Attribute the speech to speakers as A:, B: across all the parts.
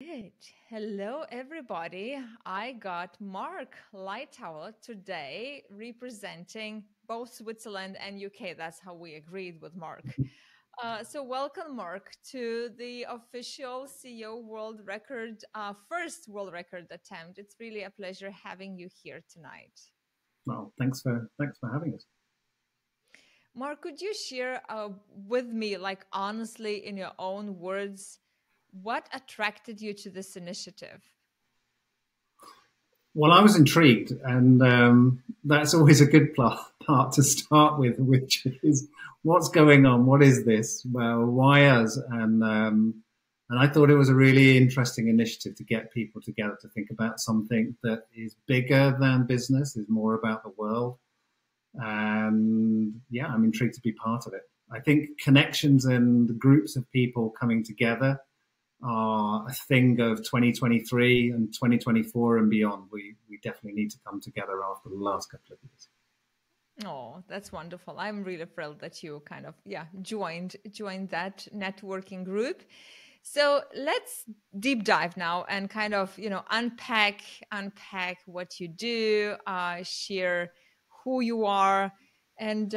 A: Good. Hello, everybody. I got Mark Lightowler today representing both Switzerland and UK. That's how we agreed with Mark. So, welcome, Mark, to the official CEO world record, first world record attempt. It's really a pleasure having you here tonight.
B: Well, thanks for having us.
A: Mark, could you share with me, like honestly, in your own words, what attracted you to this initiative?
B: Well, I was intrigued, and that's always a good part to start with, which is what's going on, what is this? Well, why us? And I thought it was a really interesting initiative to get people together to think about something that is bigger than business, is more about the world. And yeah, I'm intrigued to be part of it. I think connections and groups of people coming together are a thing of 2023 and 2024 and beyond. We definitely need to come together after the last couple of years.
A: Oh, that's wonderful. I'm really thrilled that you kind of joined that networking group. So let's deep dive now and kind of, unpack what you do, share who you are. And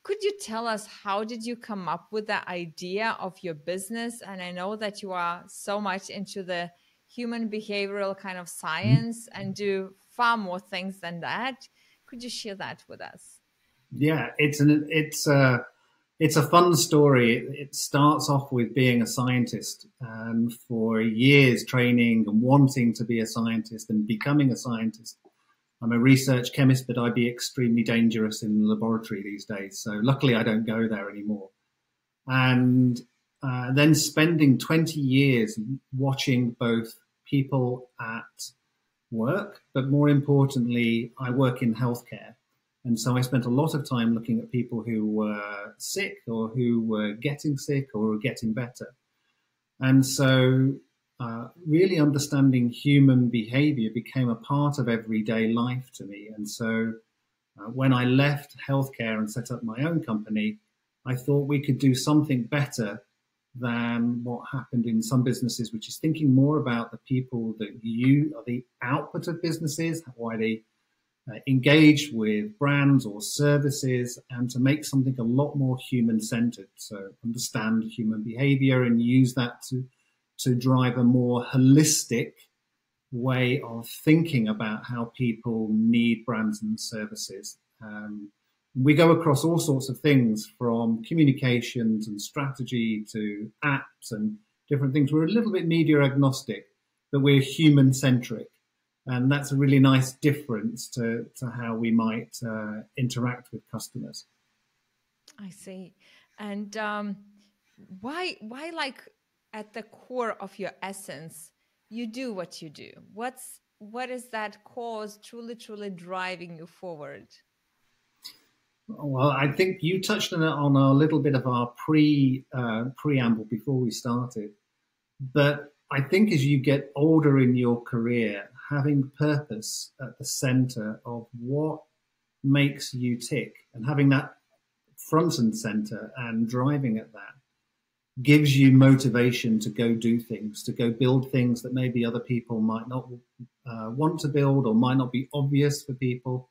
A: could you tell us how did you come up with the idea of your business? And I know that you are so much into the human behavioral kind of science and do far more things than that. Could you share that with us?
B: Yeah, it's a fun story. It starts off with being a scientist, and for years training and wanting to be a scientist and becoming a scientist. I'm a research chemist, but I'd be extremely dangerous in the laboratory these days. So luckily, I don't go there anymore. And then spending 20 years watching both people at work, but more importantly, I work in healthcare. And so I spent a lot of time looking at people who were sick or who were getting sick or were getting better. And so really understanding human behavior became a part of everyday life to me. And so when I left healthcare and set up my own company, I thought we could do something better than what happened in some businesses, which is thinking more about the people that you are the output of businesses, why they engage with brands or services, and to make something a lot more human centered. So understand human behavior and use that to drive a more holistic way of thinking about how people need brands and services. We go across all sorts of things from communications and strategy to apps and different things. We're a little bit media agnostic, but we're human centric. And that's a really nice difference to how we might interact with customers.
A: I see. And why, like, at the core of your essence, you do what you do? What is that cause truly driving you forward?
B: Well, I think you touched on a little bit of our preamble before we started. But I think as you get older in your career, having purpose at the center of what makes you tick and having that front and center and driving at that gives you motivation to go do things, to go build things that maybe other people might not want to build or might not be obvious for people.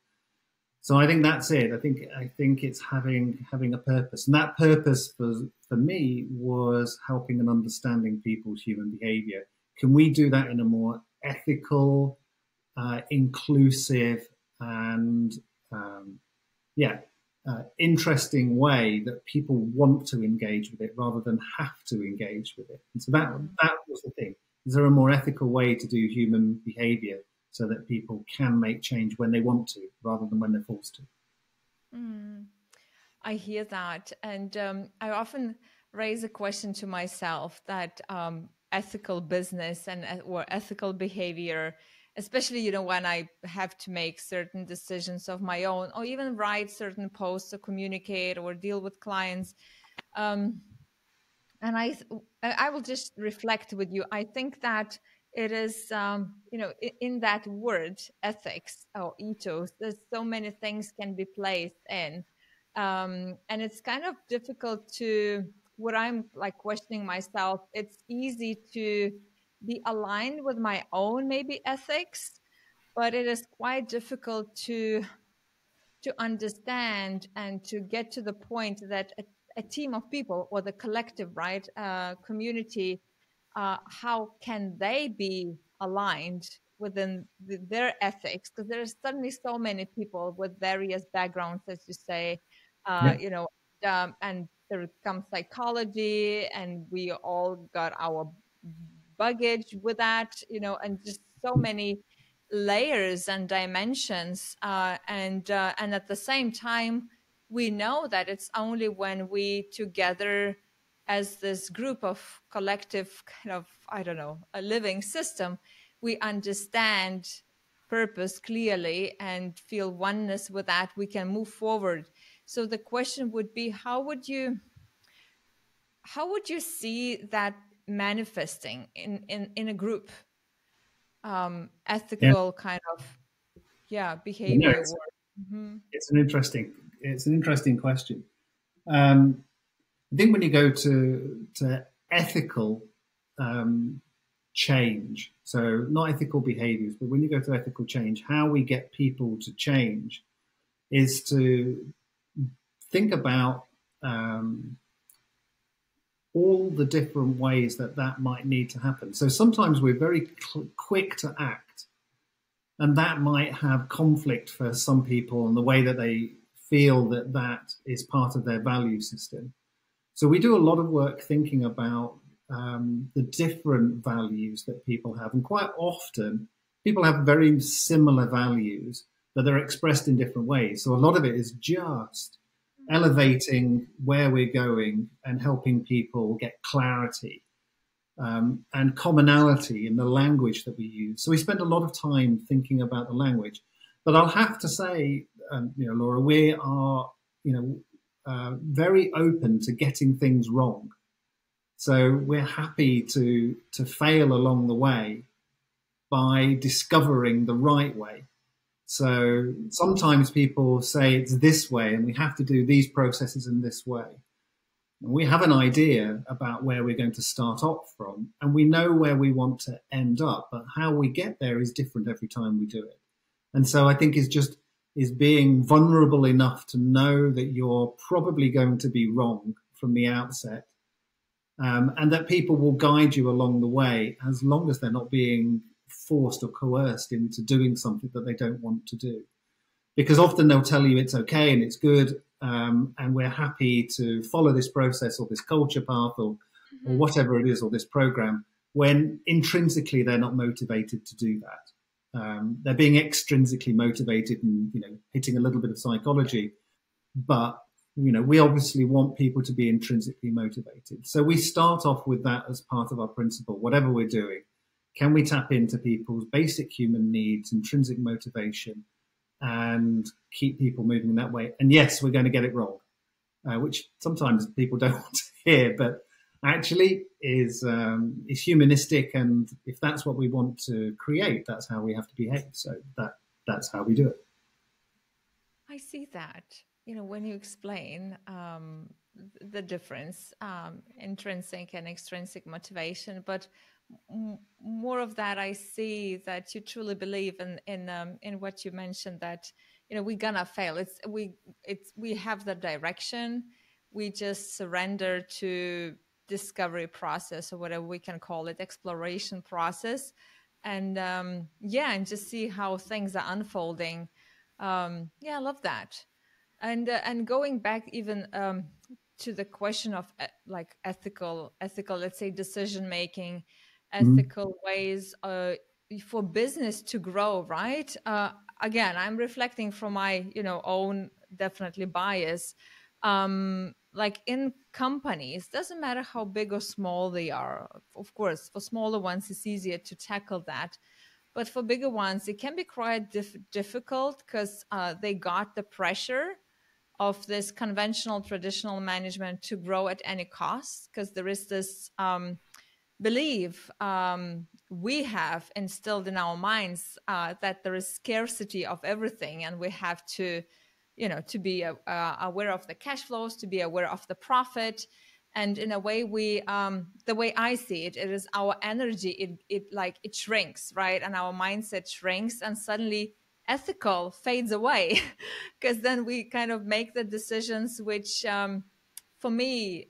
B: So I think that's it. I think it's having a purpose, and that purpose for me was helping and understanding people's human behavior. Can we do that in a more ethical, inclusive, and yeah, interesting way that people want to engage with it rather than have to engage with it? And so that was the thing. Is there a more ethical way to do human behavior so that people can make change when they want to rather than when they're forced to?
A: Mm, I hear that. And I often raise a question to myself that ethical business and or ethical behavior, especially, when I have to make certain decisions of my own or even write certain posts or communicate or deal with clients. Um, and I will just reflect with you. I think that it is in that word ethics or ethos, there's so many things can be placed in, and it's kind of difficult to, what I'm like questioning myself. It's easy to be aligned with my own maybe ethics, but it is quite difficult to understand and to get to the point that a team of people, or the collective, right, community, how can they be aligned within their ethics? Because there's suddenly so many people with various backgrounds, as you say,
B: Yeah.
A: you know, and there comes psychology, and we all got our baggage with that, and just so many layers and dimensions, and at the same time, we know that it's only when we together as this group of collective kind of, I don't know, a living system, we understand purpose clearly and feel oneness with that, we can move forward. So the question would be, how would you see that manifesting in a group,
B: Yeah.
A: ethical kind of, yeah,
B: You know,
A: behavior or Mhm.
B: it's an interesting question. Um, I think when you go to ethical um, change, so not ethical behaviors, but when you go to ethical change, how we get people to change is to think about all the different ways that that might need to happen. So sometimes we're very quick to act, and that might have conflict for some people in the way that they feel that that is part of their value system. So we do a lot of work thinking about the different values that people have, and quite often people have very similar values, but they're expressed in different ways. So a lot of it is just elevating where we're going and helping people get clarity and commonality in the language that we use. So we spend a lot of time thinking about the language. But I'll have to say, Laura, we are, very open to getting things wrong. So we're happy to fail along the way by discovering the right way. So sometimes people say it's this way and we have to do these processes in this way. And we have an idea about where we're going to start off from, and we know where we want to end up, but how we get there is different every time we do it. And so I think is being vulnerable enough to know that you're probably going to be wrong from the outset, and that people will guide you along the way as long as they're not being forced or coerced into doing something that they don't want to do. Because often they'll tell you it's okay and it's good, and we're happy to follow this process or this culture path or whatever it is, or this program, when intrinsically they're not motivated to do that. They're being extrinsically motivated and, hitting a little bit of psychology. But, we obviously want people to be intrinsically motivated. So we start off with that as part of our principle, whatever we're doing. Can we tap into people's basic human needs, intrinsic motivation, and keep people moving that way? And yes, we're going to get it wrong, which sometimes people don't want to hear, but actually is humanistic. And if that's what we want to create, that's how we have to behave. So that's how we do it.
A: I see that, when you explain the difference, intrinsic and extrinsic motivation, but more of that, I see that you truly believe in what you mentioned, that we're gonna fail. We have the direction. We just surrender to discovery process, or whatever we can call it, exploration process, and and just see how things are unfolding. I love that. And going back even to the question of like ethical, let's say, decision making, ethical ways for business to grow, right? Again, I'm reflecting from my own definitely bias. Like in companies, doesn't matter how big or small they are. Of course, for smaller ones, it's easier to tackle that. But for bigger ones, it can be quite difficult because they got the pressure of this conventional, traditional management to grow at any cost, because there is this belief we have instilled in our minds that there is scarcity of everything, and we have to, to be aware of the cash flows, to be aware of the profit. And in a way, the way I see it, it is our energy. It shrinks, right? And our mindset shrinks, and suddenly ethical fades away, because then we kind of make the decisions which, for me,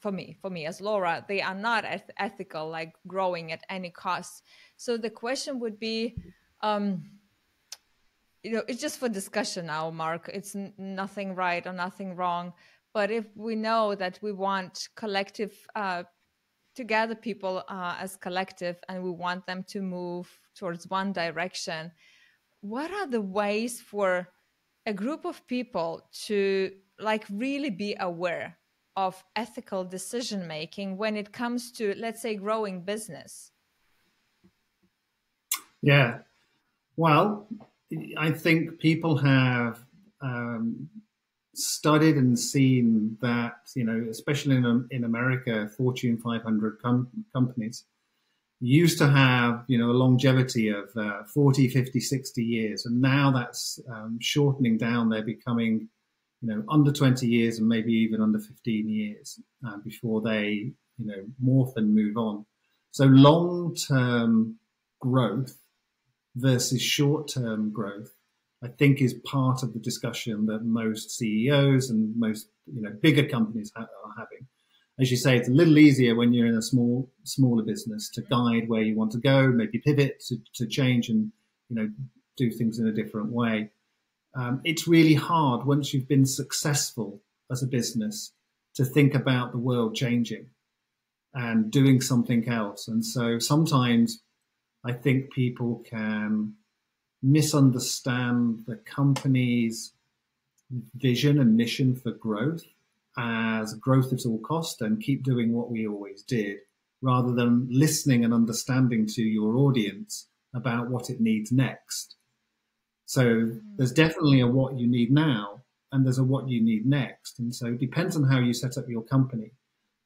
A: for me as Laura, they are not ethical, like growing at any cost. So the question would be, um, it's just for discussion now, Mark. It's nothing right or nothing wrong. But if we know that we want collective, to gather people as collective, and we want them to move towards one direction, what are the ways for a group of people to like really be aware of ethical decision making when it comes to, let's say, growing business?
B: Yeah. Well, I think people have studied and seen that, especially in America, Fortune 500 companies used to have, a longevity of 40, 50, 60 years. And now that's shortening down. They're becoming, under 20 years and maybe even under 15 years before they, morph and move on. So long-term growth versus short-term growth, I think, is part of the discussion that most CEOs and most bigger companies are having. As you say, it's a little easier when you're in a smaller business to guide where you want to go, maybe pivot to change and do things in a different way. It's really hard once you've been successful as a business to think about the world changing and doing something else. And so sometimes I think people can misunderstand the company's vision and mission for growth as growth at all cost and keep doing what we always did, rather than listening and understanding to your audience about what it needs next. So there's definitely a what you need now, and there's a what you need next. And so it depends on how you set up your company.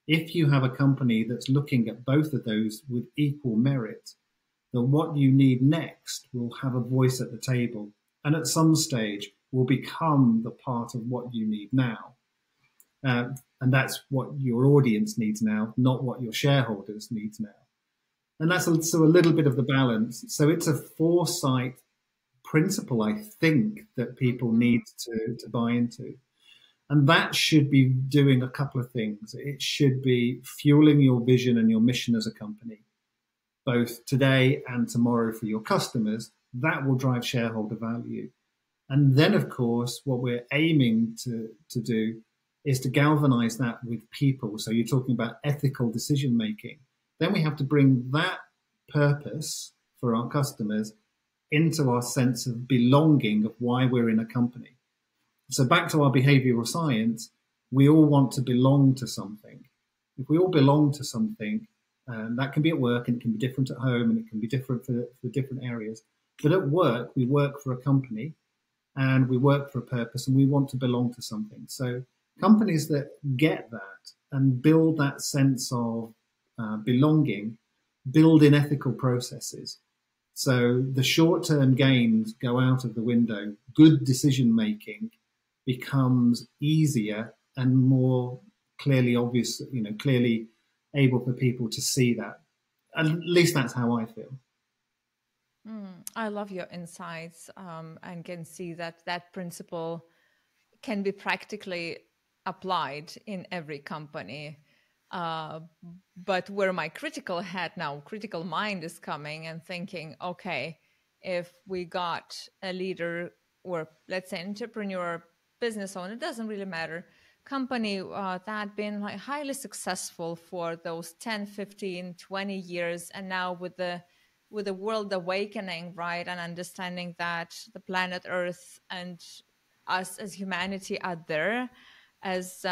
B: If you have a company that's looking at both of those with equal merit, then what you need next will have a voice at the table, and at some stage will become the part of what you need now. And that's what your audience needs now, not what your shareholders needs now. And that's also a little bit of the balance. So it's a foresight principle, I think, that people need to buy into. And that should be doing a couple of things. It should be fueling your vision and your mission as a company, both today and tomorrow for your customers. That will drive shareholder value. And then, of course, what we're aiming to do is to galvanize that with people. So you're talking about ethical decision making. Then we have to bring that purpose for our customers into our sense of belonging, of why we're in a company. So back to our behavioral science, we all want to belong to something. If we all belong to something, that can be at work and it can be different at home and it can be different for different areas. But at work, we work for a company and we work for a purpose and we want to belong to something. So companies that get that and build that sense of belonging, build in ethical processes. So the short-term gains go out of the window. Good decision-making becomes easier and more clearly obvious, clearly able for people to see that. At least that's how I feel.
A: I love your insights, and can see that that principle can be practically applied in every company. But where my critical mind is coming and thinking, okay, if we got a leader or let's say entrepreneur, business owner, it doesn't really matter, company that been like highly successful for those 10, 15, 20 years, and now with the world awakening, right, and understanding that the planet Earth and us as humanity are there as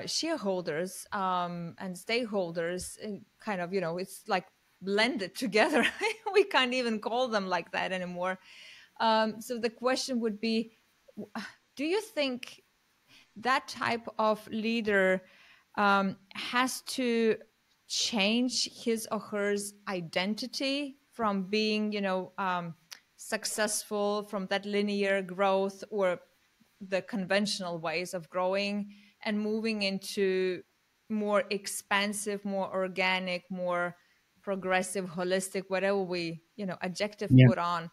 A: shareholders and stakeholders, kind of, it's like blended together. We can't even call them like that anymore. So the question would be, do you think that type of leader has to change his or her identity from being, successful from that linear growth or the conventional ways of growing and moving into more expansive, more organic, more progressive, holistic, whatever we, adjective
B: Yeah.
A: put on.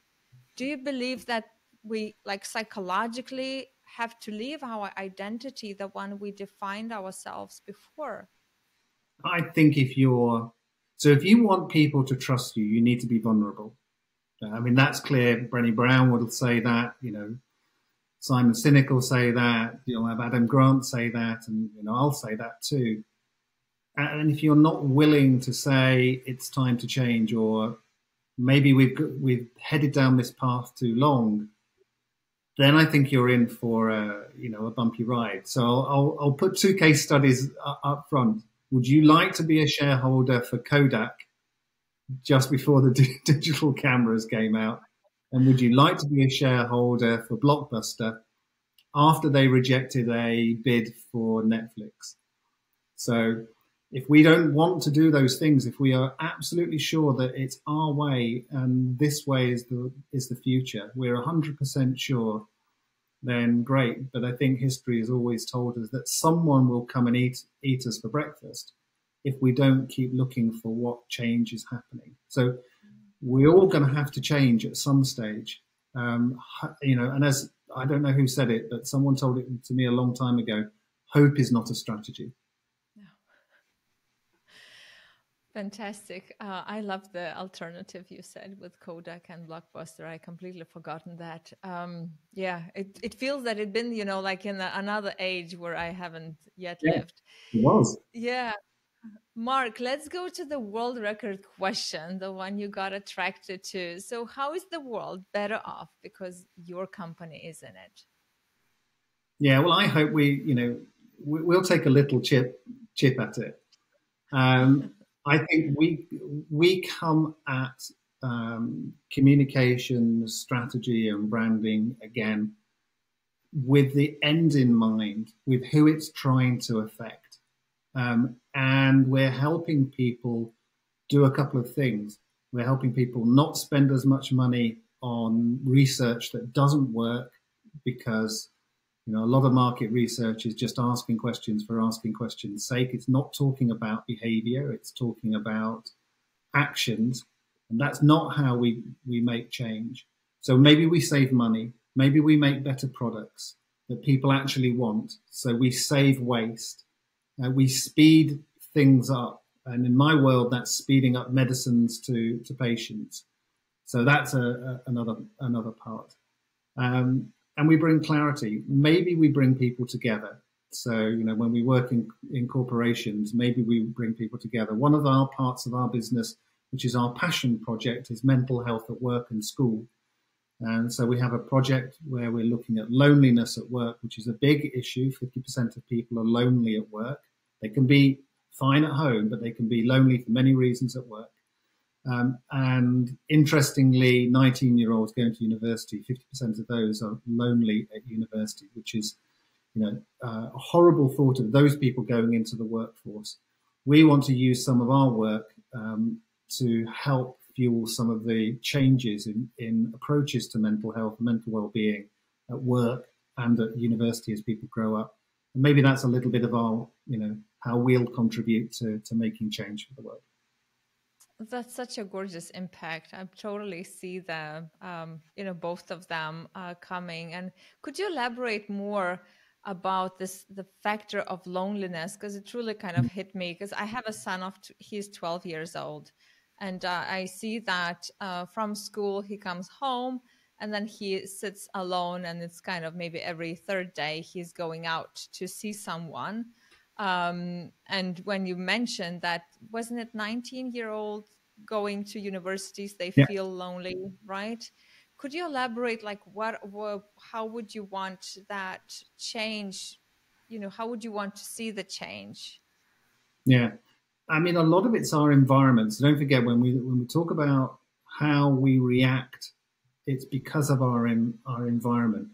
A: Do you believe that we like psychologically have to leave our identity, the one we defined ourselves before?
B: I think if you want people to trust you, you need to be vulnerable. I mean, that's clear. Brené Brown would say that, Simon Sinek will say that, you'll have Adam Grant say that, and, I'll say that too. And if you're not willing to say it's time to change, or maybe we've headed down this path too long, then I think you're in for a bumpy ride. So I'll put two case studies up front. Would you like to be a shareholder for Kodak just before the digital cameras came out? And would you like to be a shareholder for Blockbuster after they rejected a bid for Netflix? So if we don't want to do those things, if we are absolutely sure that it's our way and this way is the future, we're 100% sure, then great. But I think history has always told us that someone will come and eat us for breakfast if we don't keep looking for what change is happening. So we're all going to have to change at some stage. And as I don't know who said it, but someone told it to me a long time ago, hope is not a strategy.
A: Fantastic. I love the alternative you said with Kodak and Blockbuster. I completely forgotten that. It feels that it's been, like in another age where I haven't yet lived.
B: It was.
A: Yeah. Mark, let's go to the world record question, the one you got attracted to. So how is the world better off because your company is in it?
B: Yeah, well, I hope we'll take a little chip at it. I think we come at communication, strategy, and branding again with the end in mind, with who it's trying to affect, and we're helping people do a couple of things. We're helping people not spend as much money on research that doesn't work, because a lot of market research is just asking questions for asking questions' sake. It's not talking about behavior. It's talking about actions. And that's not how we make change. So maybe we save money. Maybe we make better products that people actually want. So we save waste. We speed things up. And in my world, that's speeding up medicines to patients. So that's another part. And we bring clarity. Maybe we bring people together. So, when we work in corporations, maybe we bring people together. One of our parts of our business, which is our passion project, is mental health at work and school. And so we have a project where we're looking at loneliness at work, which is a big issue. 50% of people are lonely at work. They can be fine at home, but they can be lonely for many reasons at work. And interestingly, 19-year-olds going to university, 50% of those are lonely at university, which is, a horrible thought of those people going into the workforce. We want to use some of our work to help fuel some of the changes in approaches to mental health, mental well-being at work and at university as people grow up. And maybe that's a little bit of our, how we'll contribute to making change for the world.
A: That's such a gorgeous impact. I totally see the, both of them coming. And could you elaborate more about the factor of loneliness? Because it truly kind of hit me, because I have a son he's 12 years old. And I see that from school, he comes home and then he sits alone, and it's kind of maybe every third day he's going out to see someone. And when you mentioned that, wasn't it 19-year-old going to universities, they feel lonely, right? Could you elaborate, like how would you want that change? How would you want to see the change?
B: Yeah. I mean, a lot of it's our environment. So don't forget, when we talk about how we react, it's because of our environment.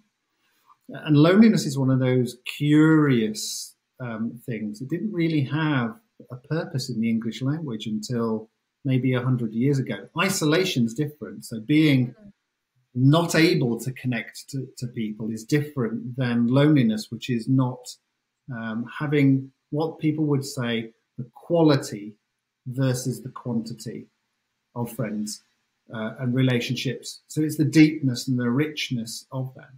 B: And loneliness is one of those curious things. It didn't really have a purpose in the English language until maybe 100 years ago. Isolation's different. So being not able to connect to people is different than loneliness, which is not having what people would say the quality versus the quantity of friends and relationships. So it's the deepness and the richness of that.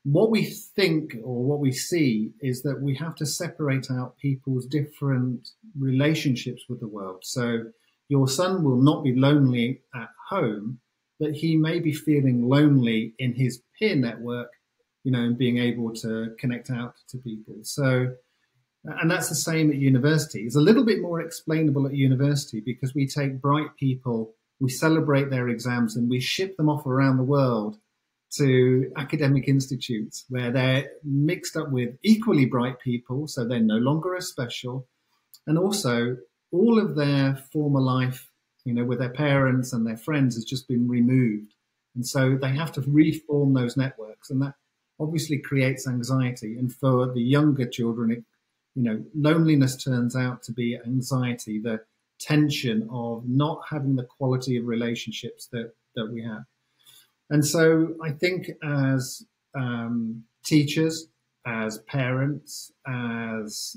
B: What we think or what we see is that we have to separate out people's different relationships with the world. So your son will not be lonely at home, but he may be feeling lonely in his peer network, and being able to connect out to people. So, and that's the same at university. It's a little bit more explainable at university because we take bright people, we celebrate their exams, and we ship them off around the world to academic institutes where they're mixed up with equally bright people, so they're no longer as special. And also, all of their former life, with their parents and their friends has just been removed. And so they have to reform those networks. And that obviously creates anxiety. And for the younger children, loneliness turns out to be anxiety, the tension of not having the quality of relationships that we have. And so I think as teachers, as parents, as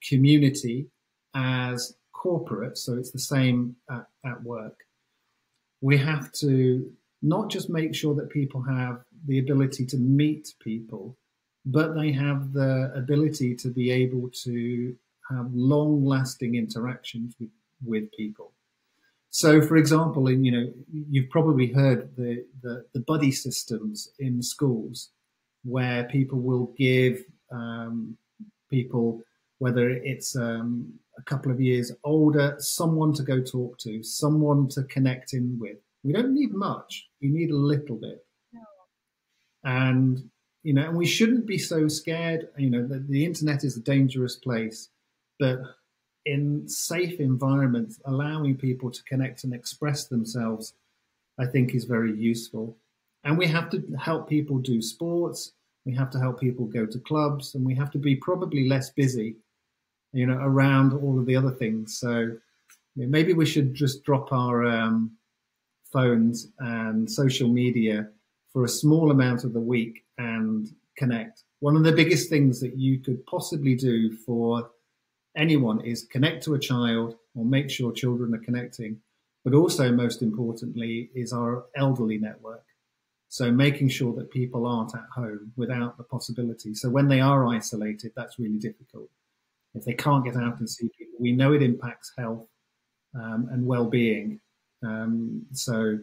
B: community, as corporate, so it's the same at work, we have to not just make sure that people have the ability to meet people, but they have the ability to be able to have long-lasting interactions with people. So, for example, you've probably heard the buddy systems in schools where people will give people, whether it's a couple of years older, someone to go talk to, someone to connect in with. We don't need much. We need a little bit. No. And, and we shouldn't be so scared. The internet is a dangerous place, but in safe environments, allowing people to connect and express themselves, I think is very useful. And we have to help people do sports. We have to help people go to clubs, and we have to be probably less busy, around all of the other things. So maybe we should just drop our phones and social media for a small amount of the week and connect. One of the biggest things that you could possibly do for anyone is connect to a child, or make sure children are connecting, but also most importantly is our elderly network. So making sure that people aren't at home without the possibility. So when they are isolated, that's really difficult. If they can't get out and see people, we know it impacts health and well-being. So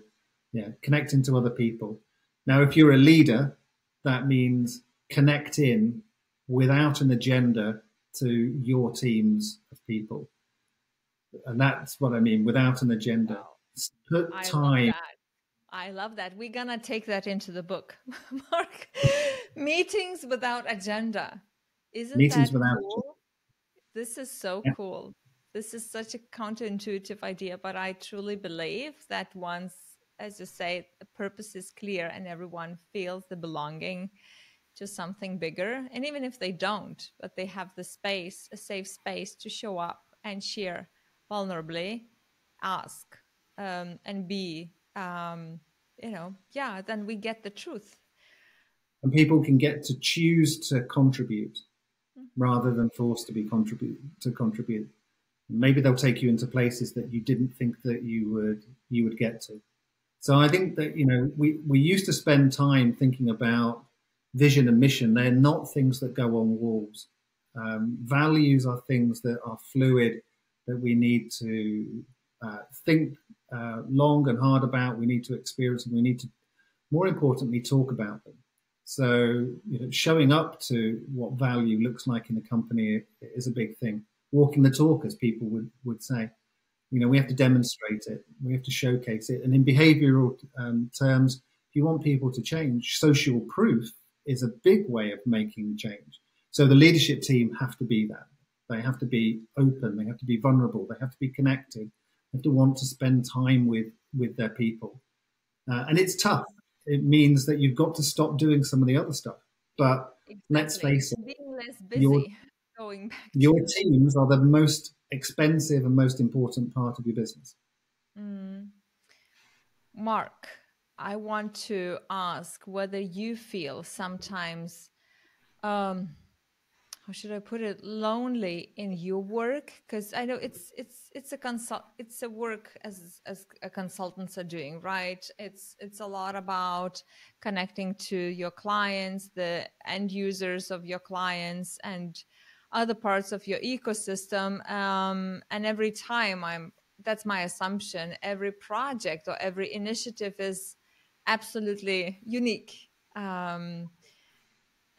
B: yeah, connecting to other people. Now, if you're a leader, that means connect in without an agenda to your teams of people. And that's what I mean, without an agenda.
A: Wow. Put time. I love that. We're going to take that into the book, Mark. Meetings without agenda. Isn't Meetings that without cool? This is so cool. This is such a counterintuitive idea, but I truly believe that once, as you say, the purpose is clear and everyone feels the belonging to something bigger, and even if they don't, but they have the space, a safe space to show up and share vulnerably, ask, and be, then we get the truth.
B: And people can get to choose to contribute rather than forced to contribute. Maybe they'll take you into places that you didn't think that you would get to. So I think that, we used to spend time thinking about vision and mission. They're not things that go on walls. Values are things that are fluid, that we need to think long and hard about. We need to experience them. We need to, more importantly, talk about them. So, showing up to what value looks like in a company is a big thing. Walking the talk, as people would say. We have to demonstrate it. We have to showcase it. And in behavioral terms, if you want people to change, social proof is a big way of making change. So the leadership team have to be that. They have to be open. They have to be vulnerable. They have to be connected. They have to want to spend time with their people. And it's tough. It means that you've got to stop doing some of the other stuff. But let's face it,
A: being less busy, going back to
B: your teams are the most expensive and most important part of your business.
A: Mark, I want to ask whether you feel sometimes how should I put it, lonely in your work? Because I know it's a work as a consultants are doing, right? It's a lot about connecting to your clients, the end users of your clients, and other parts of your ecosystem. And every time that's my assumption, every project or every initiative is absolutely unique.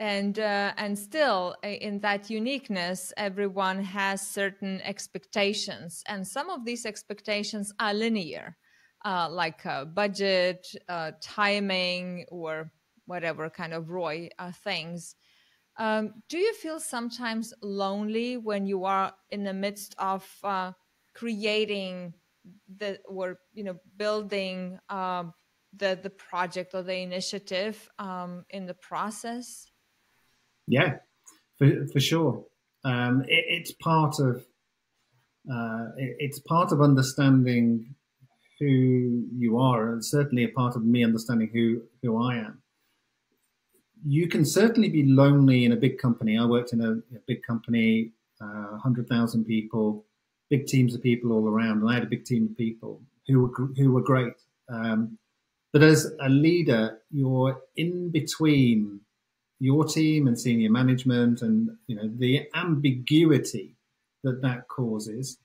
A: And still in that uniqueness, everyone has certain expectations, and some of these expectations are linear, like budget, timing, or whatever kind of ROI things. Do you feel sometimes lonely when you are in the midst of creating or building the project or the initiative in the process?
B: Yeah, for sure. It's part of it's part of understanding who you are, and certainly a part of me understanding who I am. You can certainly be lonely in a big company. I worked in a big company, 100,000 people, big teams of people all around, and I had a big team of people who were great. But as a leader, you're in between your team and senior management, and the ambiguity that causes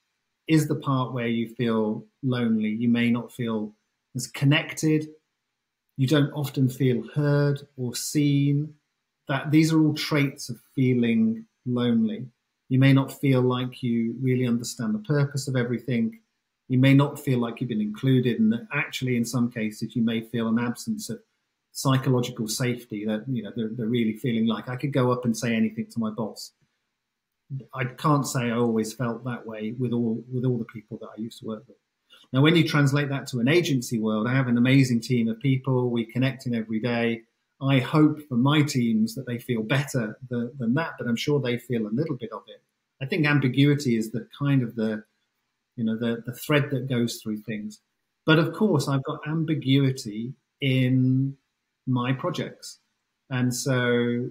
B: is the part where you feel lonely. You may not feel as connected. You don't often feel heard or seen. That these are all traits of feeling lonely. You may not feel like you really understand the purpose of everything. You may not feel like you've been included, and actually, in some cases, you may feel an absence of psychological safety. That they're really feeling like I could go up and say anything to my boss. I can't say I always felt that way with all the people that I used to work with. Now, when you translate that to an agency world, I have an amazing team of people. We connect in every day. I hope for my teams that they feel better than that, but I'm sure they feel a little bit of it. I think ambiguity is the kind of the thread that goes through things. But of course, I've got ambiguity in my projects. And so,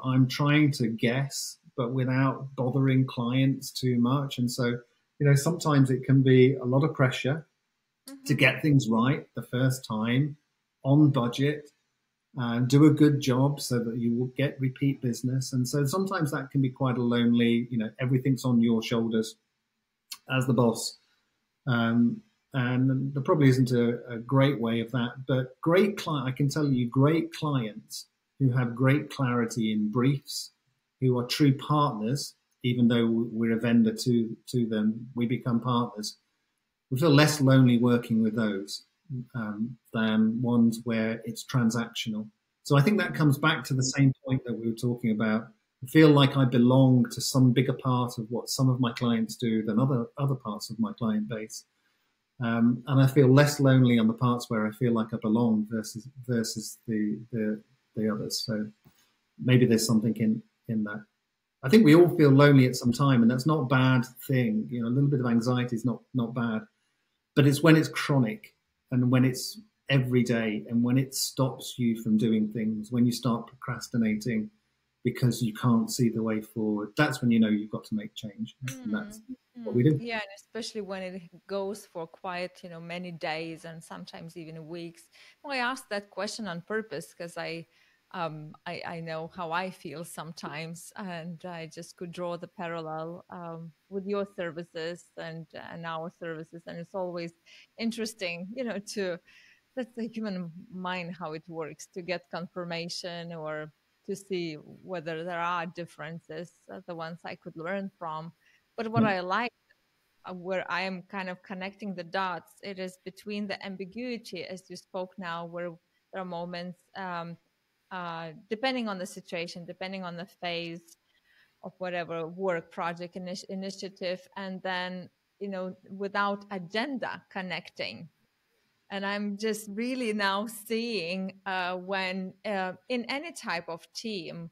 B: I'm trying to guess, but without bothering clients too much. And so, sometimes it can be a lot of pressure to get things right the first time on budget and do a good job so that you will get repeat business. And so sometimes that can be quite a lonely, everything's on your shoulders as the boss. And there probably isn't a great way of that, but I can tell you, great clients who have great clarity in briefs, who are true partners, even though we're a vendor to them, we become partners. We feel less lonely working with those than ones where it's transactional. So I think that comes back to the same point that we were talking about. I feel like I belong to some bigger part of what some of my clients do than other parts of my client base. And I feel less lonely on the parts where I feel like I belong versus the others. So maybe there's something in that. I think we all feel lonely at some time, and that's not a bad thing. A little bit of anxiety is not bad, but it's when it's chronic and when it's every day and when it stops you from doing things, when you start procrastinating because you can't see the way forward. That's when you've got to make change, and that's what we do.
A: Yeah, and especially when it goes for quite many days and sometimes even weeks. Well, I asked that question on purpose because I know how I feel sometimes, and I just could draw the parallel with your services and our services, and it's always interesting, to that's the human mind how it works to get confirmation or to see whether there are differences, the ones I could learn from. But what
B: Yeah.
A: I like where I am kind of connecting the dots, it is between the ambiguity, as you spoke now, where there are moments, depending on the situation, depending on the phase of whatever work, project, initiative, and then, without agenda connecting. And I'm just really now seeing when in any type of team,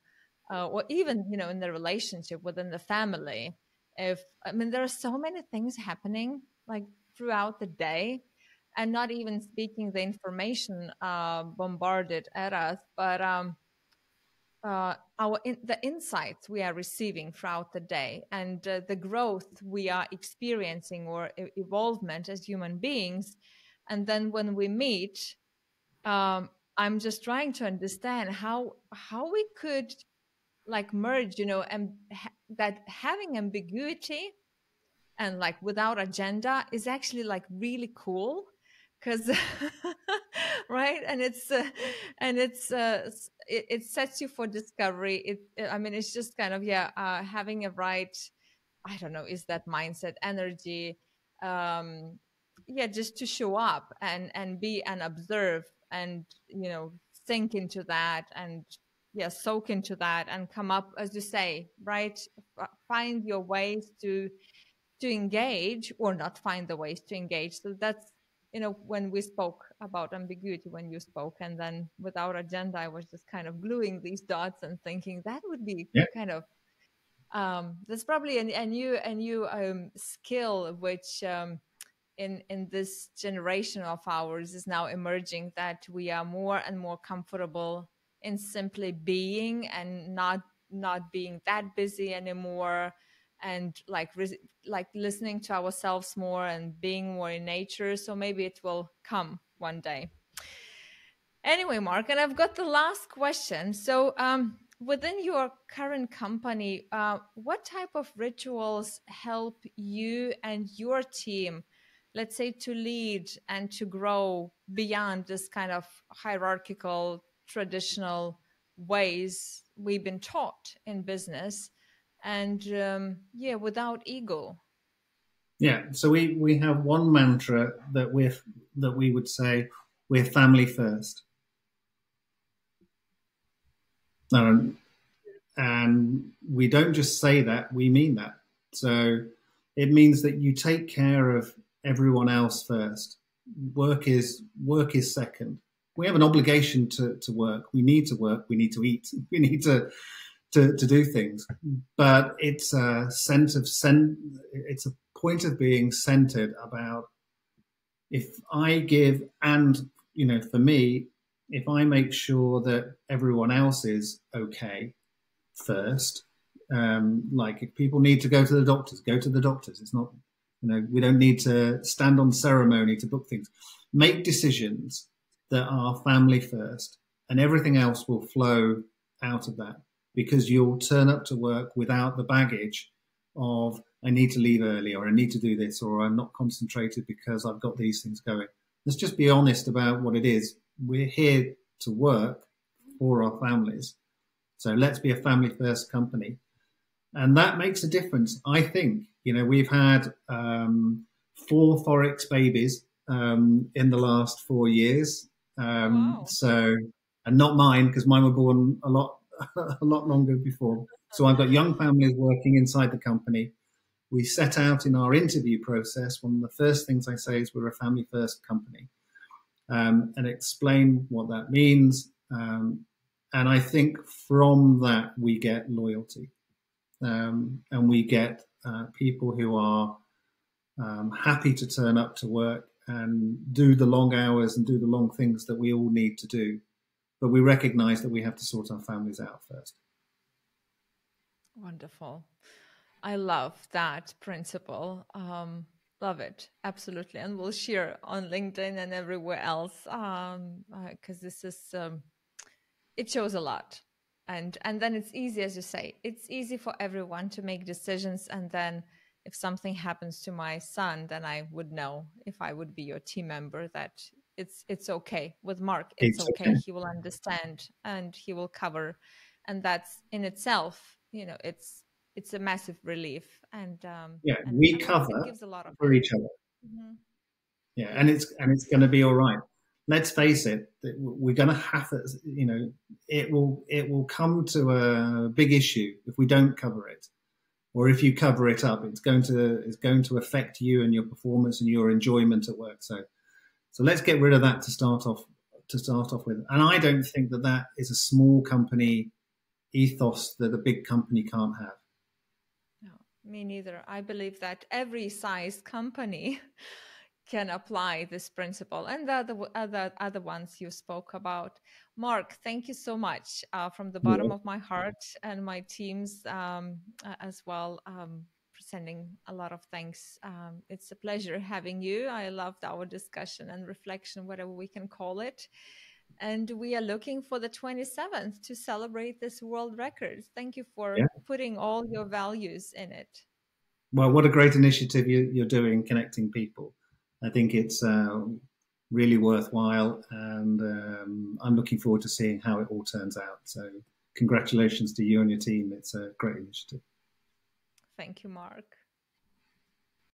A: or even in the relationship within the family, there are so many things happening like throughout the day, and not even speaking the information bombarded at us, but the insights we are receiving throughout the day, and the growth we are experiencing, or evolvement as human beings. And then when we meet, I'm just trying to understand how we could like merge, and that having ambiguity and like without agenda is actually like really cool, because right, and it sets you for discovery. I mean, it's just kind of, yeah, having a right, I don't know, is that mindset, energy, um yeah, just to show up and be and observe, and think into that, and yeah, soak into that, and come up, as you say, right, find your ways to engage, or not find the ways to engage. So that's, when we spoke about ambiguity, when you spoke, and then without agenda, I was just kind of gluing these dots and thinking that would be
B: Yeah.
A: kind of, that's probably a new skill, which in this generation of ours is now emerging, that we are more and more comfortable in simply being, and not being that busy anymore, and like listening to ourselves more and being more in nature. So maybe it will come one day. Anyway, Mark, and I've got the last question. So, within your current company, what type of rituals help you and your team, let's say, to lead and to grow beyond this kind of hierarchical, traditional ways we've been taught in business, and yeah, without ego?
B: Yeah. So we have one mantra that we would say, we're family first. Um, and we don't just say that, we mean that. So it means that you take care of everyone else first. Work is second. We have an obligation to work. We need to work. We need to eat. We need to do things. But it's it's a point of being centered about, if I give, and for me, if I make sure that everyone else is okay first. Like if people need to go to the doctors, go to the doctors. It's not, we don't need to stand on ceremony to book things. Make decisions that are family first, and everything else will flow out of that, because you'll turn up to work without the baggage of, I need to leave early, or I need to do this, or I'm not concentrated because I've got these things going. Let's just be honest about what it is. We're here to work for our families. So let's be a family first company. And that makes a difference, I think. We've had 4 Phorix babies in the last 4 years.
A: Wow.
B: So, and not mine, because mine were born a lot longer before. So I've got young families working inside the company. We set out in our interview process, one of the first things I say is we're a family first company, and explain what that means. And I think from that we get loyalty, and we get people who are happy to turn up to work and do the long hours and do the long things that we all need to do. But we recognize that we have to sort our families out first.
A: Wonderful. I love that principle. Love it. Absolutely. And we'll share on LinkedIn and everywhere else, because this is, it shows a lot. And then it's easy, as you say, it's easy for everyone to make decisions. And then if something happens to my son, then I would know, if I would be your team member, that it's okay. With Mark, it's okay. He will understand and he will cover. And that's in itself, it's a massive relief. And
B: we
A: yes,
B: cover
A: it gives a lot of
B: for each other.
A: Mm-hmm.
B: Yeah, and it's going to be all right. Let's face it, we're going to have to, it will come to a big issue if we don't cover it, or if you cover it up, it's going to affect you and your performance and your enjoyment at work. So let's get rid of that to start off with. And I don't think that is a small company ethos that a big company can't have.
A: No, me neither. I believe that every size company can apply this principle and the other ones you spoke about. Mark, thank you so much from the bottom of my heart, and my teams as well, sending a lot of thanks. It's a pleasure having you. I loved our discussion and reflection, whatever we can call it. And we are looking for the 27th to celebrate this world record. Thank you for putting all your values in it.
B: Well, what a great initiative you're doing, connecting people. I think it's really worthwhile, and I'm looking forward to seeing how it all turns out. So congratulations to you and your team. It's a great initiative.
A: Thank you, Mark.